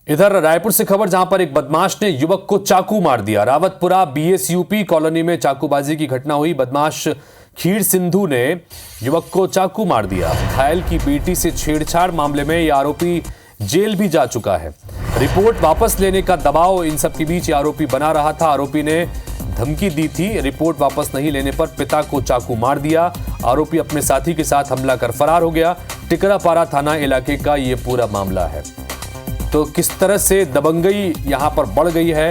इधर रायपुर से खबर, जहां पर एक बदमाश ने युवक को चाकू मार दिया। रावतपुरा बीएसयूपी कॉलोनी में चाकूबाजी की घटना हुई। बदमाश खीर सिंधु ने युवक को चाकू मार दिया। घायल की बेटी से छेड़छाड़ मामले में यह आरोपी जेल भी जा चुका है। रिपोर्ट वापस लेने का दबाव इन सब के बीच आरोपी बना रहा था। आरोपी ने धमकी दी थी, रिपोर्ट वापस नहीं लेने पर पिता को चाकू मार दिया। आरोपी अपने साथी के साथ हमला कर फरार हो गया। टिकरापारा थाना इलाके का ये पूरा मामला है। तो किस तरह से दबंगई यहां पर बढ़ गई है,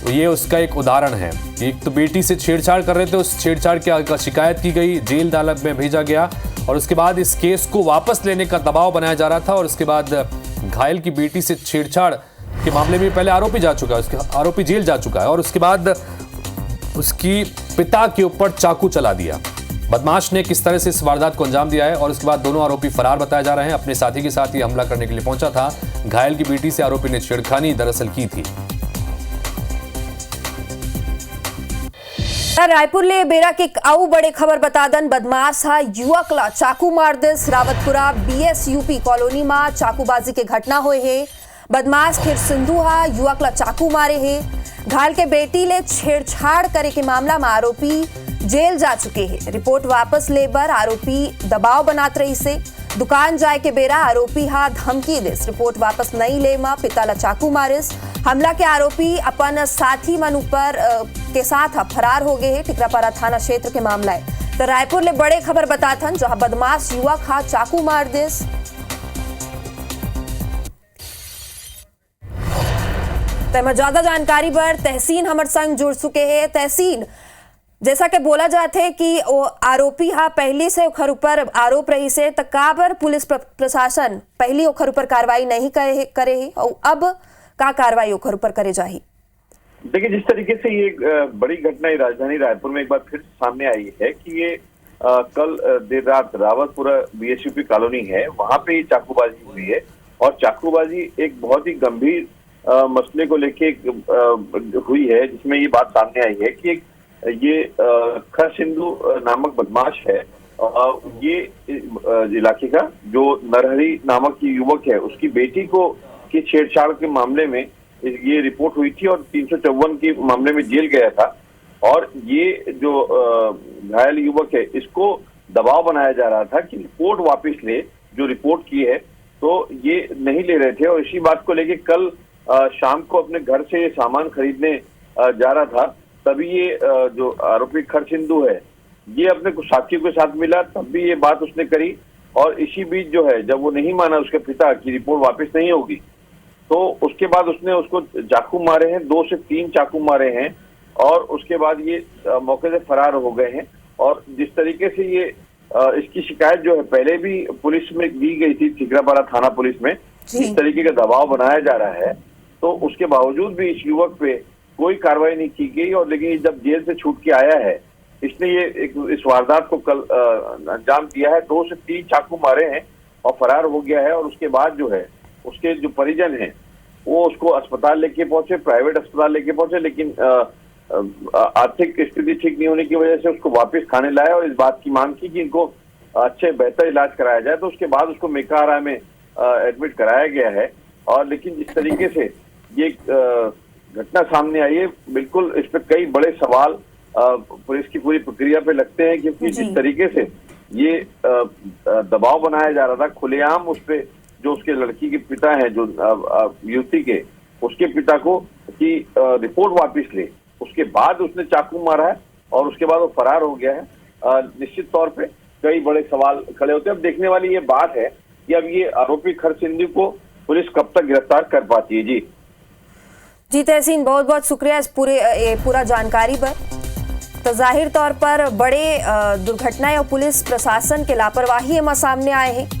ये उसका एक उदाहरण है। एक तो बेटी से छेड़छाड़ कर रहे थे, उस छेड़छाड़ की शिकायत की गई, जेल अदालत में भेजा गया और उसके बाद इस केस को वापस लेने का दबाव बनाया जा रहा था। और उसके बाद घायल की बेटी से छेड़छाड़ के मामले में पहले आरोपी जा चुका है, उसके आरोपी जेल जा चुका है और उसके बाद उसकी पिता के ऊपर चाकू चला दिया। बदमाश ने किस तरह से इस वारदात को अंजाम दिया है और उसके बाद दोनों आरोपी फरार बताए जा रहे हैं। अपने साथी के साथ ये हमला करने के लिए पहुंचा था। घायल की बेटी से आरोपी ने छेड़खानी दरअसल की थी। रायपुर ले बेरा के आऊ बड़े खबर बता दन। बदमाश हा युवक ला चाकू मार दिस। रावतपुरा बीएसयूपी कॉलोनी में चाकूबाजी के घटना हुए है। बदमाश खीर सिंधु हा युवक ला चाकू मारे है। घायल के बेटी ले छेड़छाड़ करे के मामला में आरोपी जेल जा चुके हैं। रिपोर्ट वापस ले बर आरोपी दबाव बनात रही से। दुकान जाए के बेरा आरोपी हा धमकी दिस। रिपोर्ट वापस नहीं ले मा पिता ला चाकू मारिस। हमला के आरोपी अपन साथी मन ऊपर के साथ फरार हो गए हैं। टिकरापारा थाना क्षेत्र के मामला है। तो रायपुर ले बड़े खबर बताथन, जहां बदमाश युवक हा चाकू मार दिस। तेमा ज्यादा जानकारी पर तहसीन हमर संग जुड़ चुके हैं। तहसीन, जैसा कि बोला जाता है कि वो आरोपी हा पहले से ओखर ऊपर आरोप रही से, तो काबर पुलिस प्रशासन पहली ओखर ऊपर कार्रवाई नहीं करे है और अब का कार्रवाई ओखर ऊपर करे जाही? देखिए, जिस तरीके से ये बड़ी घटना राजधानी रायपुर में एक बार फिर सामने आई है कि ये कल देर रात रावतपुरा बीएसयूपी कॉलोनी है, वहां पे ये चाकूबाजी हुई है। और चाकूबाजी एक बहुत ही गंभीर मसले को लेके हुई है, जिसमें ये बात सामने आई है कि ये खीर सिंधु नामक बदमाश है। ये इलाके का जो नरहरी नामक युवक है, उसकी बेटी को की छेड़छाड़ के मामले में ये रिपोर्ट हुई थी और 354 के मामले में जेल गया था। और ये जो घायल युवक है, इसको दबाव बनाया जा रहा था कि रिपोर्ट वापस ले, जो रिपोर्ट की है तो ये नहीं ले रहे थे। और इसी बात को लेके कल शाम को अपने घर से ये सामान खरीदने जा रहा था, तभी ये जो आरोपी खीर सिंधु है, ये अपने कुछ साथियों के साथ मिला, तब भी ये बात उसने करी। और इसी बीच जो है, जब वो नहीं माना उसके पिता की रिपोर्ट वापस नहीं होगी, तो उसके बाद उसने उसको चाकू मारे हैं, 2 से 3 चाकू मारे हैं और उसके बाद ये मौके से फरार हो गए हैं। और जिस तरीके से ये इसकी शिकायत जो है पहले भी पुलिस में दी गई थी, टिकरापारा थाना पुलिस में, इस तरीके का दबाव बनाया जा रहा है, तो उसके बावजूद भी इस युवक पे कोई कार्रवाई नहीं की गई। और लेकिन जब जेल से छूट के आया है, इसने ये इस वारदात को कल अंजाम दिया है। 2 से 3 चाकू मारे हैं और फरार हो गया है। और उसके बाद जो है, उसके जो परिजन हैं वो उसको अस्पताल लेके पहुंचे, प्राइवेट अस्पताल लेके पहुंचे, लेकिन आर्थिक स्थिति ठीक नहीं होने की वजह से उसको वापस थाने लाया और इस बात की मांग की कि इनको अच्छे बेहतर इलाज कराया जाए। तो उसके बाद उसको मेकाहारा में एडमिट कराया गया है। और लेकिन जिस तरीके से ये घटना सामने आई है, बिल्कुल इस पर कई बड़े सवाल पुलिस की पूरी प्रक्रिया पे लगते हैं, क्योंकि जिस तरीके से ये दबाव बनाया जा रहा था खुलेआम उस पे, जो उसके लड़की के पिता हैं, जो युवती के, उसके पिता को कि रिपोर्ट वापस ले, उसके बाद उसने चाकू मारा है और उसके बाद वो फरार हो गया है। निश्चित तौर पे कई बड़े सवाल खड़े होते हैं। अब देखने वाली ये बात है कि अब ये आरोपी खीर सिंधु को पुलिस कब तक गिरफ्तार कर पाती है। जी तहसीन, बहुत बहुत शुक्रिया इस पूरा जानकारी पर। तो जाहिर तौर पर बड़े दुर्घटनाएं और पुलिस प्रशासन के लापरवाही में सामने आए हैं।